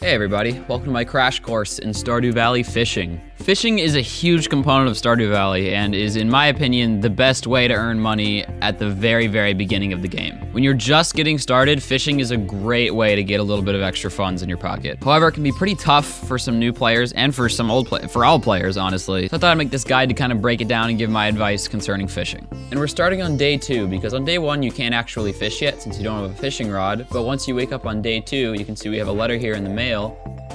Hey everybody, welcome to my crash course in Stardew Valley fishing. Fishing is a huge component of Stardew Valley and is, in my opinion, the best way to earn money at the very beginning of the game. When you're just getting started, fishing is a great way to get a little bit of extra funds in your pocket. However, it can be pretty tough for some new players and for some for all players, honestly. So I thought I'd make this guide to kind of break it down and give my advice concerning fishing. And we're starting on day 2 because on day 1 you can't actually fish yet since you don't have a fishing rod. But once you wake up on day 2, you can see we have a letter here in the mail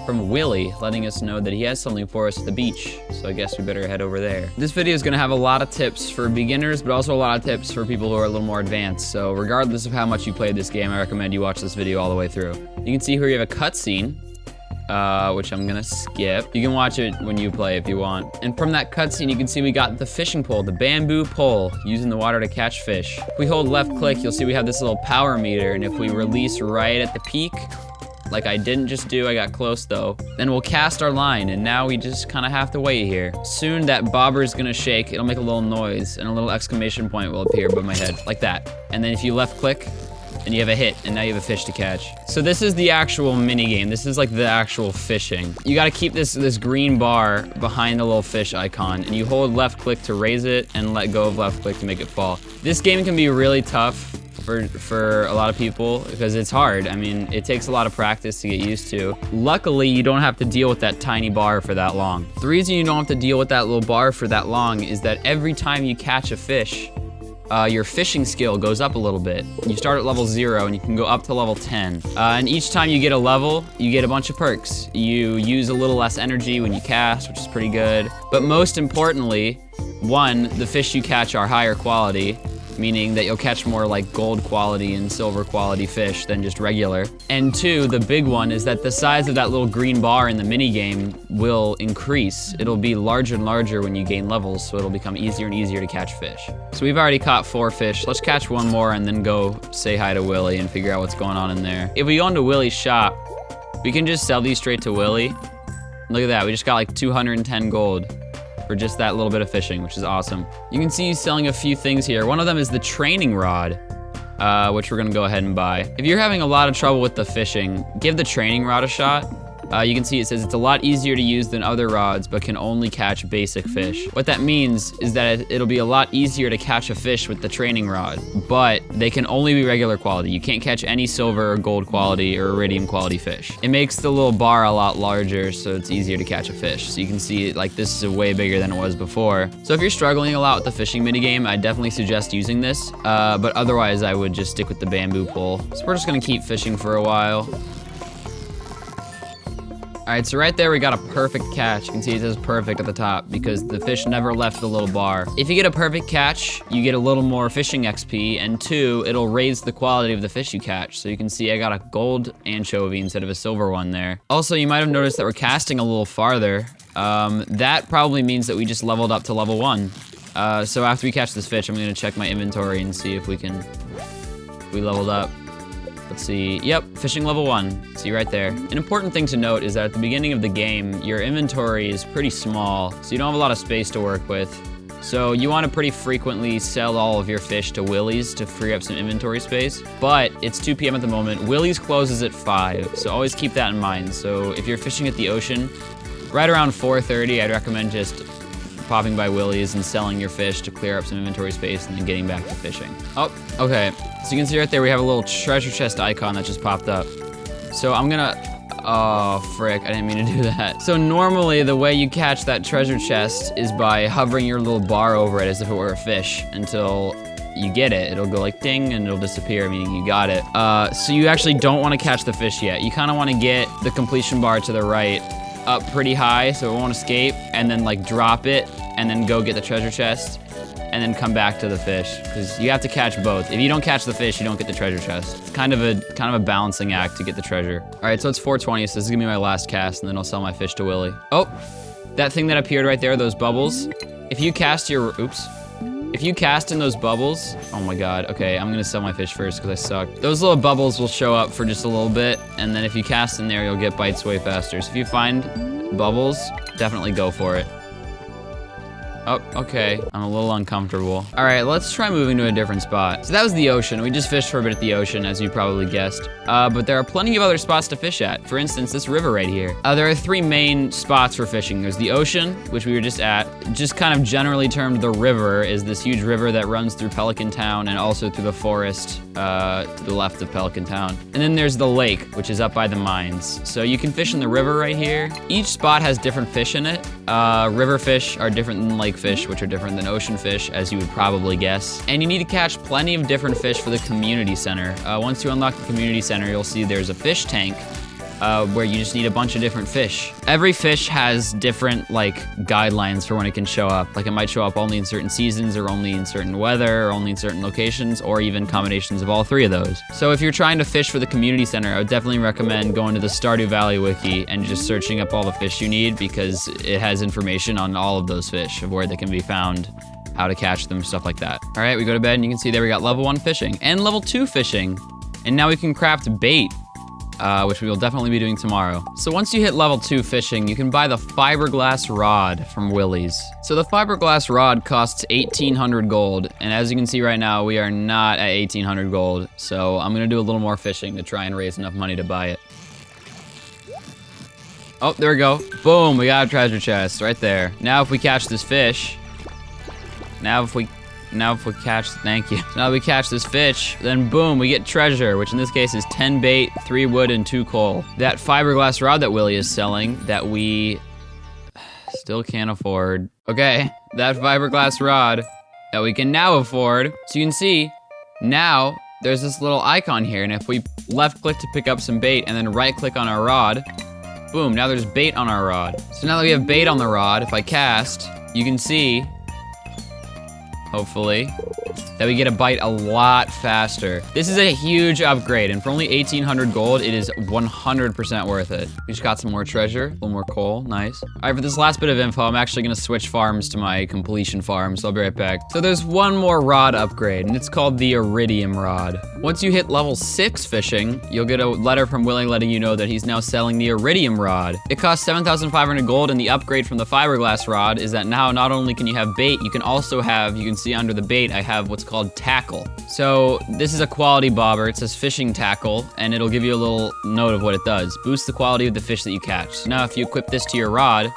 from Willie letting us know that he has something for us at the beach. So I guess we better head over there. This video is gonna have a lot of tips for beginners, but also a lot of tips for people who are a little more advanced. So regardless of how much you played this game, I recommend you watch this video all the way through. You can see here you have a cutscene, which I'm gonna skip. You can watch it when you play if you want. And from that cutscene, you can see we got the fishing pole, the bamboo pole, using the water to catch fish. If we hold left click, you'll see we have this little power meter, and if we release right at the peak, like I didn't just do, I got close though, then we'll cast our line, and now we just kind of have to wait here. Soon that bobber is gonna shake, it'll make a little noise, and a little exclamation point will appear above my head, like that. And then if you left click, and you have a hit, and now you have a fish to catch. So this is the actual mini game. This is like the actual fishing. You gotta keep this green bar behind the little fish icon, and you hold left click to raise it, and let go of left click to make it fall. This game can be really tough for a lot of people because it's hard. I mean, it takes a lot of practice to get used to. Luckily, you don't have to deal with that tiny bar for that long. The reason you don't have to deal with that little bar for that long is that every time you catch a fish, your fishing skill goes up a little bit. You start at level 0 and you can go up to level 10. And each time you get a level, you get a bunch of perks. You use a little less energy when you cast, which is pretty good. But most importantly, 1, the fish you catch are higher quality, meaning that you'll catch more like gold quality and silver quality fish than just regular. And 2, the big one is that the size of that little green bar in the mini game will increase. It'll be larger and larger when you gain levels, so it'll become easier and easier to catch fish. So we've already caught 4 fish. Let's catch 1 more and then go say hi to Willie and figure out what's going on in there. If we go into Willie's shop, we can just sell these straight to Willie. Look at that, we just got like 210 gold. For just that little bit of fishing, which is awesome. You can see he's selling a few things here. One of them is the training rod, which we're gonna go ahead and buy. If you're having a lot of trouble with the fishing, give the training rod a shot. You can see it says it's a lot easier to use than other rods, but can only catch basic fish. What that means is that it'll be a lot easier to catch a fish with the training rod, but they can only be regular quality. You can't catch any silver or gold quality or iridium quality fish. It makes the little bar a lot larger, so it's easier to catch a fish. So you can see like this is way bigger than it was before. So if you're struggling a lot with the fishing minigame, I definitely suggest using this, but otherwise I would just stick with the bamboo pole. So we're just gonna keep fishing for a while. All right, so right there we got a perfect catch. You can see it says perfect at the top because the fish never left the little bar. If you get a perfect catch, you get a little more fishing XP, and 2, it'll raise the quality of the fish you catch. So you can see I got a gold anchovy instead of a silver one there. Also, you might have noticed that we're casting a little farther. That probably means that we just leveled up to level 1. So after we catch this fish, I'm gonna check my inventory and see if we leveled up. Let's see, yep, fishing level 1, see right there. An important thing to note is that at the beginning of the game, your inventory is pretty small, so you don't have a lot of space to work with. So you want to pretty frequently sell all of your fish to Willie's to free up some inventory space. But it's 2 p.m. at the moment. Willie's closes at 5, so always keep that in mind. So if you're fishing at the ocean, right around 4:30, I'd recommend just popping by Willie's and selling your fish to clear up some inventory space and then getting back to fishing. Oh, okay. So you can see right there we have a little treasure chest icon that just popped up. So I'm gonna, oh frick, I didn't mean to do that. So normally the way you catch that treasure chest is by hovering your little bar over it as if it were a fish until you get it. It'll go like ding and it'll disappear, meaning you got it. So you actually don't want to catch the fish yet. You kind of want to get the completion bar to the right up pretty high so it won't escape, and then like drop it and then go get the treasure chest and then come back to the fish, because you have to catch both. If you don't catch the fish, you don't get the treasure chest. It's kind of a balancing act to get the treasure. All right, so it's 4:20, so this is gonna be my last cast, and then I'll sell my fish to Willie. Oh, that thing that appeared right there, those bubbles. If you cast your, oops. If you cast in those bubbles, oh my god, okay, I'm gonna sell my fish first because I suck. Those little bubbles will show up for just a little bit, and then if you cast in there, you'll get bites way faster. So if you find bubbles, definitely go for it. Oh, okay. I'm a little uncomfortable. All right, let's try moving to a different spot. So that was the ocean. We just fished for a bit at the ocean, as you probably guessed. But there are plenty of other spots to fish at. For instance, this river right here. There are 3 main spots for fishing. There's the ocean, which we were just at. Just kind of generally termed the river is this huge river that runs through Pelican Town and also through the forest to the left of Pelican Town. And then there's the lake, which is up by the mines. So you can fish in the river right here. Each spot has different fish in it. River fish are different than lake fish, which are different than ocean fish, as you would probably guess. And you need to catch plenty of different fish for the community center. Once you unlock the community center, you'll see there's a fish tank where you just need a bunch of different fish. Every fish has different like guidelines for when it can show up. Like it might show up only in certain seasons or only in certain weather or only in certain locations or even combinations of all 3 of those. So if you're trying to fish for the community center, I would definitely recommend going to the Stardew Valley wiki and just searching up all the fish you need because it has information on all of those fish of where they can be found, how to catch them, stuff like that. All right, we go to bed and you can see there we got level 1 fishing and level 2 fishing. And now we can craft bait. Which we will definitely be doing tomorrow. So once you hit level 2 fishing, you can buy the Fiberglass Rod from Willie's. So the Fiberglass Rod costs 1,800 gold, and as you can see right now, we are not at 1,800 gold, so I'm gonna do a little more fishing to try and raise enough money to buy it. Oh, there we go. Boom, we got a treasure chest right there. Now if we catch this fish, thank you. So now that we catch this fish, then boom, we get treasure, which in this case is 10 bait, 3 wood, and 2 coal. That fiberglass rod that Willie is selling that we still can't afford. Okay, that fiberglass rod that we can now afford. So you can see, now there's this little icon here, and if we left click to pick up some bait and then right click on our rod, boom, now there's bait on our rod. So now that we have bait on the rod, if I cast, you can see, hopefully, that we get a bite a lot faster. This is a huge upgrade, and for only 1,800 gold, it is 100% worth it. We just got some more treasure, a little more coal, nice. All right, for this last bit of info, I'm actually gonna switch farms to my completion farm, so I'll be right back. So there's one more rod upgrade, and it's called the Iridium Rod. Once you hit level 6 fishing, you'll get a letter from Willie letting you know that he's now selling the Iridium Rod. It costs 7,500 gold, and the upgrade from the Fiberglass Rod is that now not only can you have bait, you can also have, you can see under the bait, I have what's called tackle. So this is a quality bobber. It says fishing tackle, and it'll give you a little note of what it does. Boost the quality of the fish that you catch. So now if you equip this to your rod,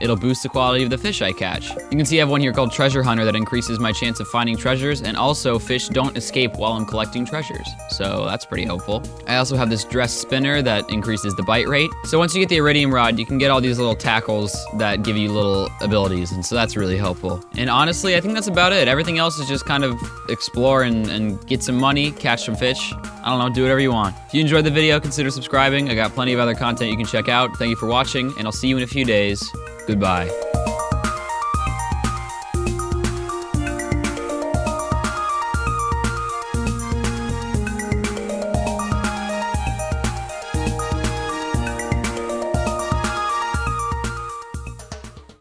it'll boost the quality of the fish I catch. You can see I have one here called Treasure Hunter that increases my chance of finding treasures, and also fish don't escape while I'm collecting treasures. So that's pretty helpful. I also have this dress spinner that increases the bite rate. So once you get the Iridium Rod, you can get all these little tackles that give you little abilities, and so that's really helpful. And honestly, I think that's about it. Everything else is just kind of explore and get some money, catch some fish. I don't know, do whatever you want. If you enjoyed the video, consider subscribing. I got plenty of other content you can check out. Thank you for watching, and I'll see you in a few days. Goodbye.